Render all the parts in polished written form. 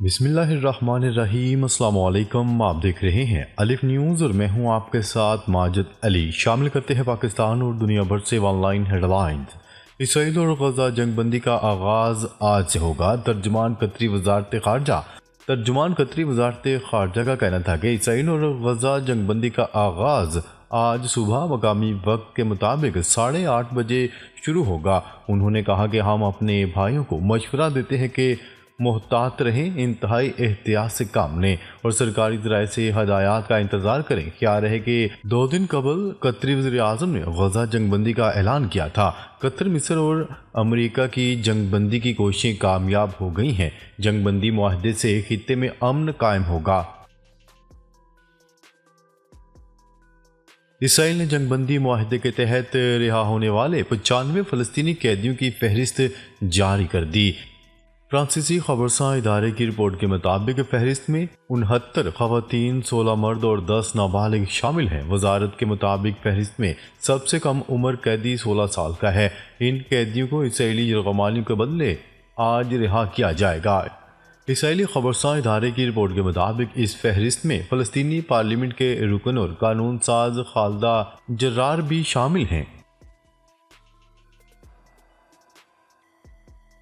بسم اللہ الرحمن الرحیم۔ السلام علیکم، آپ دیکھ رہے ہیں الف نیوز اور میں ہوں آپ کے ساتھ ماجد علی۔ شامل کرتے ہیں پاکستان اور دنیا بھر سے آن لائن ہیڈ لائنز۔ اسرائیل اور غزہ جنگ بندی کا آغاز آج سے ہوگا۔ ترجمان قطری وزارت خارجہ کا کہنا تھا کہ اسرائیل اور غزہ جنگ بندی کا آغاز آج صبح مقامی وقت کے مطابق 8:30 بجے شروع ہوگا۔ انہوں نے کہا کہ ہم اپنے بھائیوں کو مشورہ دیتے ہیں کہ محتاط رہیں، انتہائی احتیاط سے کام لیں اور سرکاری ذرائع سے ہدایات کا انتظار کریں۔ خیال ہے کہ 2 دن قبل قطری وزیر اعظم نے غزہ جنگ بندی کا اعلان کیا تھا۔ قطر، مصر اور امریکہ کی جنگ بندی کی کوششیں کامیاب ہو گئی ہیں۔ جنگ بندی معاہدے سے خطے میں امن قائم ہوگا۔ اسرائیل نے جنگ بندی معاہدے کے تحت رہا ہونے والے 95 فلسطینی قیدیوں کی فہرست جاری کر دی۔ فرانسیسی خبرساں ادارے کی رپورٹ کے مطابق فہرست میں 69 خواتین، 16 مرد اور 10 نابالغ شامل ہیں۔ وزارت کے مطابق فہرست میں سب سے کم عمر قیدی 16 سال کا ہے۔ ان قیدیوں کو اسرائیلی یرغمالیوں کے بدلے آج رہا کیا جائے گا۔ اسرائیلی خبرساں ادارے کی رپورٹ کے مطابق اس فہرست میں فلسطینی پارلیمنٹ کے رکن اور قانون ساز خالدہ جرار بھی شامل ہیں۔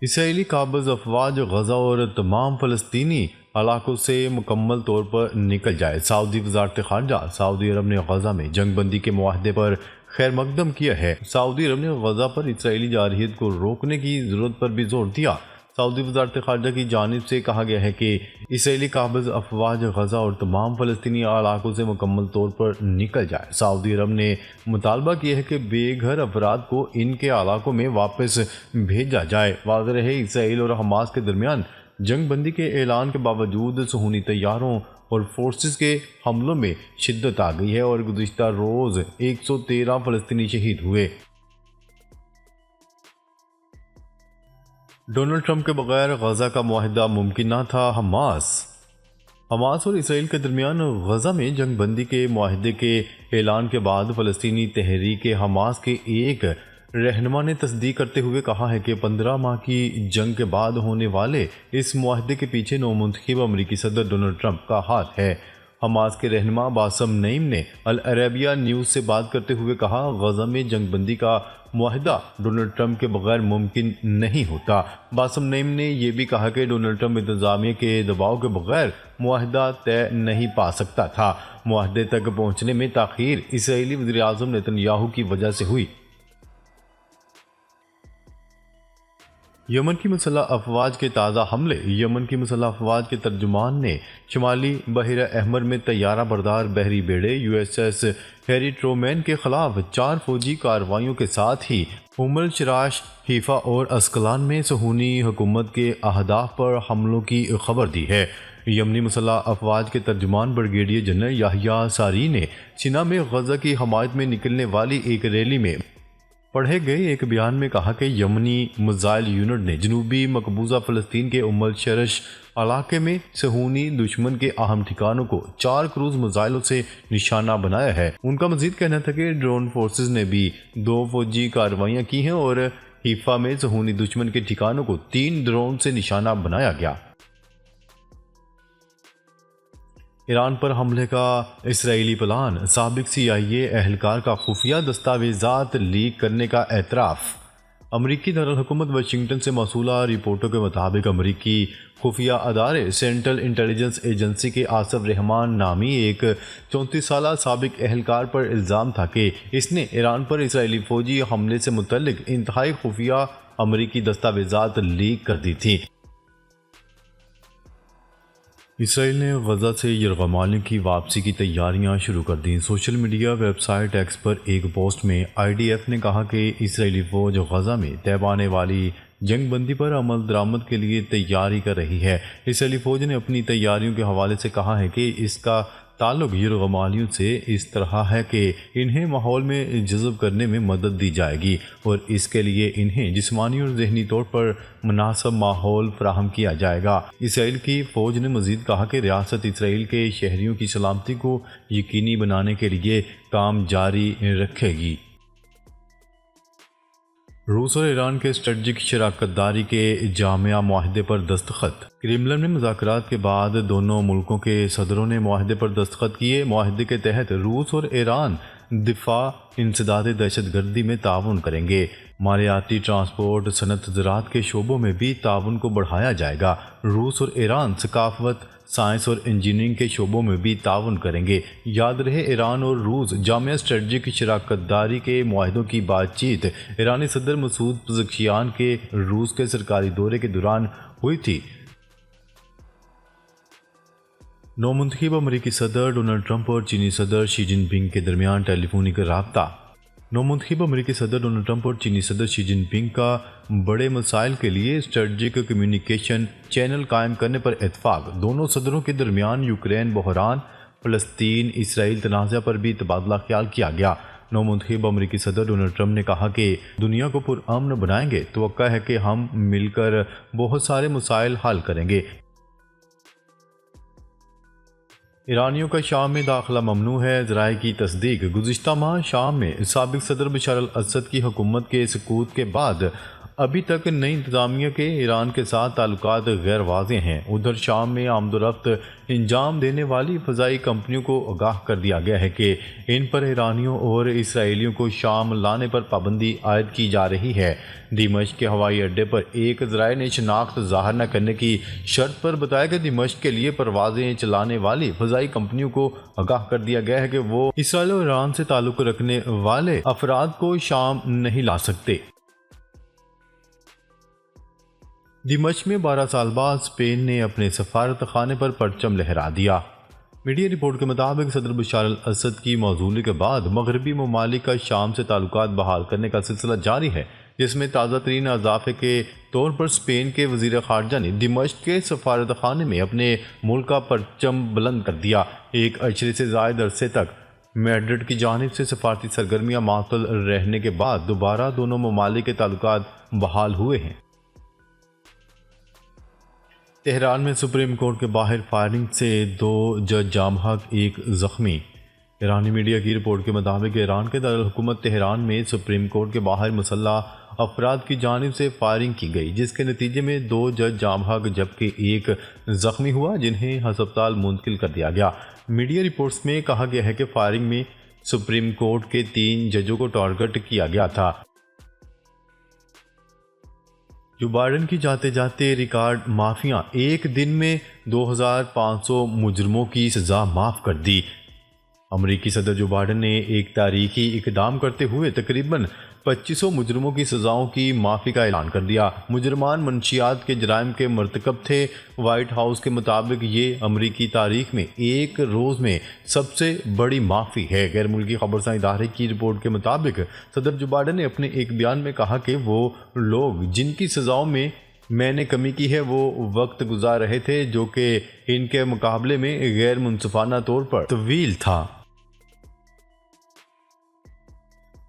اسرائیلی قابض افواج غزہ اور تمام فلسطینی علاقوں سے مکمل طور پر نکل جائے۔ سعودی وزارت خارجہ سعودی عرب نے غزہ میں جنگ بندی کے معاہدے پر خیر مقدم کیا ہے۔ سعودی عرب نے غزہ پر اسرائیلی جارحیت کو روکنے کی ضرورت پر بھی زور دیا۔ سعودی وزارت خارجہ کی جانب سے کہا گیا ہے کہ اسرائیلی قابض افواج غزہ اور تمام فلسطینی علاقوں سے مکمل طور پر نکل جائے۔ سعودی عرب نے مطالبہ کیا ہے کہ بے گھر افراد کو ان کے علاقوں میں واپس بھیجا جائے۔ واضح رہے، اسرائیل اور حماس کے درمیان جنگ بندی کے اعلان کے باوجود صہیونی طیاروں اور فورسز کے حملوں میں شدت آ گئی ہے اور گزشتہ روز 113 فلسطینی شہید ہوئے۔ ڈونلڈ ٹرمپ کے بغیر غزہ کا معاہدہ ممکن نہ تھا۔ حماس اور اسرائیل کے درمیان غزہ میں جنگ بندی کے معاہدے کے اعلان کے بعد فلسطینی تحریک حماس کے ایک رہنما نے تصدیق کرتے ہوئے کہا ہے کہ 15 ماہ کی جنگ کے بعد ہونے والے اس معاہدے کے پیچھے نومنتخب امریکی صدر ڈونلڈ ٹرمپ کا ہاتھ ہے۔ حماس کے رہنما باسم نعیم نے العربیہ نیوز سے بات کرتے ہوئے کہا، غزہ میں جنگ بندی کا معاہدہ ڈونلڈ ٹرمپ کے بغیر ممکن نہیں ہوتا۔ باسم نعیم نے یہ بھی کہا کہ ڈونلڈ ٹرمپ انتظامیہ کے دباؤ کے بغیر معاہدہ طے نہیں پا سکتا تھا۔ معاہدے تک پہنچنے میں تاخیر اسرائیلی وزیر اعظم نیتن یاہو کی وجہ سے ہوئی۔ یمن کی مسلح افواج کے تازہ حملے۔ یمن کی مسلح افواج کے ترجمان نے شمالی بحیرہ احمر میں طیارہ بردار بحری بیڑے USS ہیری ٹرومین کے خلاف 4 فوجی کارروائیوں کے ساتھ ہی الشراش، حیفا اور اسکلان میں صہیونی حکومت کے اہداف پر حملوں کی خبر دی ہے۔ یمنی مسلح افواج کے ترجمان بریگیڈیئر جنرل یحییٰ ساری نے سینا میں غزہ کی حمایت میں نکلنے والی ایک ریلی میں پڑھے گئے ایک بیان میں کہا کہ یمنی میزائل یونٹ نے جنوبی مقبوضہ فلسطین کے الشرش علاقے میں صہیونی دشمن کے اہم ٹھکانوں کو 4 کروز میزائلوں سے نشانہ بنایا ہے۔ ان کا مزید کہنا تھا کہ ڈرون فورسز نے بھی 2 فوجی کارروائیاں کی ہیں اور حیفا میں صہیونی دشمن کے ٹھکانوں کو 3 ڈرون سے نشانہ بنایا گیا۔ ایران پر حملے کا اسرائیلی پلان۔ سابق CIA اہلکار کا خفیہ دستاویزات لیک کرنے کا اعتراف۔ امریکی دارالحکومت واشنگٹن سے موصولہ رپورٹوں کے مطابق امریکی خفیہ ادارے سینٹرل انٹیلیجنس ایجنسی کے آصف رحمان نامی ایک 34 سالہ سابق اہلکار پر الزام تھا کہ اس نے ایران پر اسرائیلی فوجی حملے سے متعلق انتہائی خفیہ امریکی دستاویزات لیک کر دی تھی۔ اسرائیل نے غزہ سے یرغمالیوں کی واپسی کی تیاریاں شروع کر دیں۔ Social media website X پر ایک پوسٹ میں IDF نے کہا کہ اسرائیلی فوج غزہ میں طے پانے والی جنگ بندی پر عمل درآمد کے لیے تیاری کر رہی ہے۔ اسرائیلی فوج نے اپنی تیاریوں کے حوالے سے کہا ہے کہ اس کا تعلق یرغمالیوں سے اس طرح ہے کہ انہیں ماحول میں جذب کرنے میں مدد دی جائے گی اور اس کے لیے انہیں جسمانی اور ذہنی طور پر مناسب ماحول فراہم کیا جائے گا۔ اسرائیل کی فوج نے مزید کہا کہ ریاست اسرائیل کے شہریوں کی سلامتی کو یقینی بنانے کے لیے کام جاری رکھے گی۔ روس اور ایران کے اسٹریٹجک شراکت داری کے جامع معاہدے پر دستخط۔ کرملن میں مذاکرات کے بعد دونوں ملکوں کے صدروں نے معاہدے پر دستخط کیے۔ معاہدے کے تحت روس اور ایران دفاع، انسداد دہشت گردی میں تعاون کریں گے۔ مالیاتی، ٹرانسپورٹ، صنعت، زراعت کے شعبوں میں بھی تعاون کو بڑھایا جائے گا۔ روس اور ایران ثقافت، سائنس اور انجینئرنگ کے شعبوں میں بھی تعاون کریں گے۔ یاد رہے، ایران اور روس جامع اسٹریٹجک شراکت داری کے معاہدوں کی بات چیت ایرانی صدر مسعود پزشکیان کے روس کے سرکاری دورے کے دوران ہوئی تھی۔ نومنتخب امریکی صدر ڈونلڈ ٹرمپ اور چینی صدر شی جن پنگ کے درمیان ٹیلی فونک رابطہ۔ نومنتخب امریکی صدر ڈونلڈ ٹرمپ اور چینی صدر شی جن پنگ کا بڑے مسائل کے لیے اسٹریٹجک کمیونیکیشن چینل قائم کرنے پر اتفاق۔ دونوں صدروں کے درمیان یوکرین بحران، فلسطین اسرائیل تنازع پر بھی تبادلہ خیال کیا گیا۔ نومنتخب امریکی صدر ڈونلڈ ٹرمپ نے کہا کہ دنیا کو پرامن بنائیں گے۔ توقع ہے کہ ہم مل کر بہت سارے مسائل حل کریں گے۔ ایرانیوں کا شام میں داخلہ ممنوع ہے، ذرائع کی تصدیق۔ گزشتہ ماہ شام میں سابق صدر بشار الاسد کی حکومت کے سقوط کے بعد ابھی تک نئی انتظامیہ کے ایران کے ساتھ تعلقات غیر واضح ہیں۔ ادھر شام میں آمد و رفت انجام دینے والی فضائی کمپنیوں کو آگاہ کر دیا گیا ہے کہ ان پر ایرانیوں اور اسرائیلیوں کو شام لانے پر پابندی عائد کی جا رہی ہے۔ دمشق کے ہوائی اڈے پر ایک ذرائع نے شناخت ظاہر نہ کرنے کی شرط پر بتایا کہ دمشق کے لیے پروازیں چلانے والی فضائی کمپنیوں کو آگاہ کر دیا گیا ہے کہ وہ اسرائیل اور ایران سے تعلق رکھنے والے افراد کو شام نہیں لا سکتے۔ دمشق میں 12 سال بعد اسپین نے اپنے سفارت خانے پر پرچم لہرا دیا۔ میڈیا رپورٹ کے مطابق صدر بشار الاسد کی معزولی کے بعد مغربی ممالک کا شام سے تعلقات بحال کرنے کا سلسلہ جاری ہے، جس میں تازہ ترین اضافے کے طور پر اسپین کے وزیر خارجہ نے دمشق کے سفارت خانے میں اپنے ملک کا پرچم بلند کر دیا۔ ایک عشرے سے زائد عرصے تک میڈرڈ کی جانب سے سفارتی سرگرمیاں معطل رہنے کے بعد دوبارہ دونوں ممالک کے تعلقات بحال ہوئے ہیں۔ تہران میں سپریم کورٹ کے باہر فائرنگ سے 2 جج جام حق، 1 زخمی۔ ایرانی میڈیا کی رپورٹ کے مطابق ایران کے دارالحکومت تہران میں سپریم کورٹ کے باہر مسلح افراد کی جانب سے فائرنگ کی گئی، جس کے نتیجے میں 2 جج جام حق جبکہ 1 زخمی ہوا، جنہیں ہسپتال منتقل کر دیا گیا۔ میڈیا رپورٹس میں کہا گیا ہے کہ فائرنگ میں سپریم کورٹ کے 3 ججوں کو ٹارگٹ کیا گیا تھا۔ جو بائیڈن کی جاتے جاتے ریکارڈ مافیا، ایک دن میں 2500 مجرموں کی سزا معاف کر دی۔ امریکی صدر جو بائیڈن نے ایک تاریخی اقدام کرتے ہوئے تقریباً 2500 مجرموں کی سزاؤں کی معافی کا اعلان کر دیا۔ مجرمان منشیات کے جرائم کے مرتکب تھے۔ وائٹ ہاؤس کے مطابق یہ امریکی تاریخ میں ایک روز میں سب سے بڑی معافی ہے۔ غیر ملکی خبرساں ادارے کی رپورٹ کے مطابق صدر جو بائیڈن نے اپنے ایک بیان میں کہا کہ وہ لوگ جن کی سزاؤں میں نے کمی کی ہے وہ وقت گزار رہے تھے جو کہ ان کے مقابلے میں غیر منصفانہ طور پر طویل تھا۔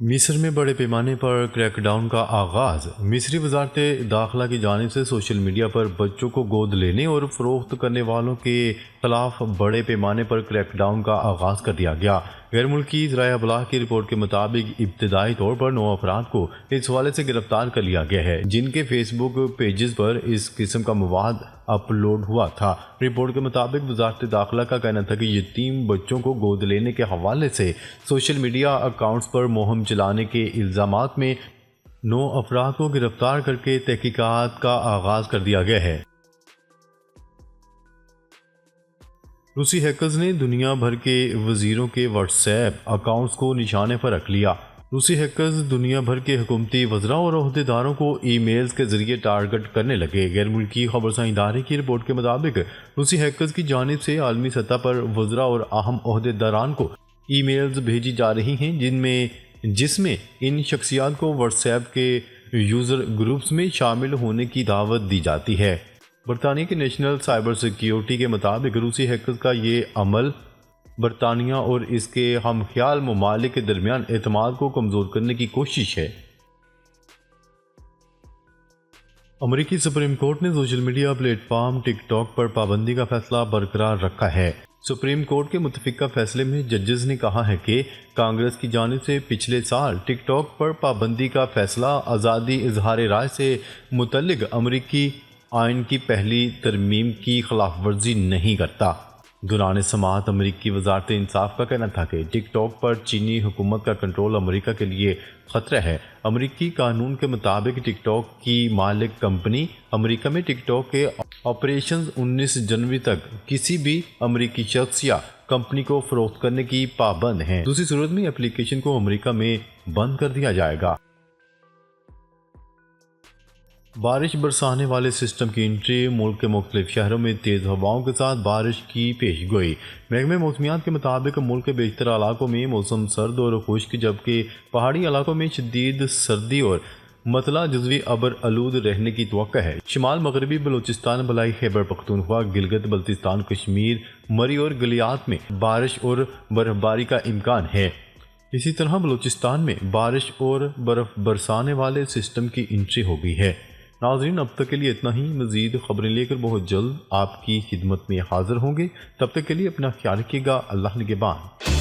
مصر میں بڑے پیمانے پر کریک ڈاؤن کا آغاز۔ مصری وزارت داخلہ کی جانب سے سوشل میڈیا پر بچوں کو گود لینے اور فروخت کرنے والوں کے خلاف بڑے پیمانے پر کریک ڈاؤن کا آغاز کر دیا گیا۔ غیر ملکی ذرائع ابلاغ کی رپورٹ کے مطابق ابتدائی طور پر 9 افراد کو اس حوالے سے گرفتار کر لیا گیا ہے، جن کے فیس بک پیجز پر اس قسم کا مواد اپلوڈ ہوا تھا۔ رپورٹ کے مطابق وزارت داخلہ کا کہنا تھا کہ یتیم بچوں کو گود لینے کے حوالے سے سوشل میڈیا اکاؤنٹس پر مہم چلانے کے الزامات میں 9 افراد کو گرفتار کر کے تحقیقات کا آغاز کر دیا گیا ہے۔ روسی ہیکرز نے دنیا بھر کے وزیروں کے واٹس ایپ اکاؤنٹس کو نشانے پر رکھ لیا۔ روسی ہیکرز دنیا بھر کے حکومتی وزراء اور عہدیداروں کو ای میلز کے ذریعے ٹارگٹ کرنے لگے۔ غیر ملکی خبرساں ادارے کی رپورٹ کے مطابق روسی ہیکرز کی جانب سے عالمی سطح پر وزراء اور اہم عہدیداران کو ای میلز بھیجی جا رہی ہیں جس میں ان شخصیات کو واٹس ایپ کے یوزر گروپس میں شامل ہونے کی دعوت دی جاتی ہے۔ برطانیہ کے نیشنل سائبر سیکیورٹی کے مطابق روسی ہیکرز کا یہ عمل برطانیہ اور اس کے ہم خیال ممالک کے درمیان اعتماد کو کمزور کرنے کی کوشش ہے۔ امریکی سپریم کورٹ نے سوشل میڈیا پلیٹ فارم ٹک ٹاک پر پابندی کا فیصلہ برقرار رکھا ہے۔ سپریم کورٹ کے متفقہ فیصلے میں ججز نے کہا ہے کہ کانگریس کی جانب سے پچھلے سال ٹک ٹاک پر پابندی کا فیصلہ آزادی اظہار رائے سے متعلق امریکی آئین کی پہلی ترمیم کی خلاف ورزی نہیں کرتا۔ دوران سماعت امریکی وزارت انصاف کا کہنا تھا کہ ٹک ٹاک پر چینی حکومت کا کنٹرول امریکہ کے لیے خطرہ ہے۔ امریکی قانون کے مطابق ٹک ٹاک کی مالک کمپنی امریکہ میں ٹک ٹاک کے آپریشنز 19 جنوری تک کسی بھی امریکی شخص یا کمپنی کو فروخت کرنے کی پابند ہیں۔ دوسری صورت میں اپلیکیشن کو امریکہ میں بند کر دیا جائے گا۔ بارش برسانے والے سسٹم کی انٹری، ملک کے مختلف شہروں میں تیز ہواؤں کے ساتھ بارش کی پیش گوئی۔ محکمہ موسمیات کے مطابق ملک کے بیشتر علاقوں میں موسم سرد اور خشک، جبکہ پہاڑی علاقوں میں شدید سردی اور مطلع جزوی ابر آلود رہنے کی توقع ہے۔ شمال مغربی بلوچستان، بالائی خیبر پختونخوا، گلگت بلتستان، کشمیر، مری اور گلیات میں بارش اور برف باری کا امکان ہے۔ اسی طرح بلوچستان میں بارش اور برف برسانے والے سسٹم کی انٹری ہو گئی ہے۔ ناظرین، اب تک کے لیے اتنا ہی۔ مزید خبریں لے کر بہت جلد آپ کی خدمت میں حاضر ہوں گے۔ تب تک کے لیے اپنا خیال رکھیے گا۔ اللہ نگہبان۔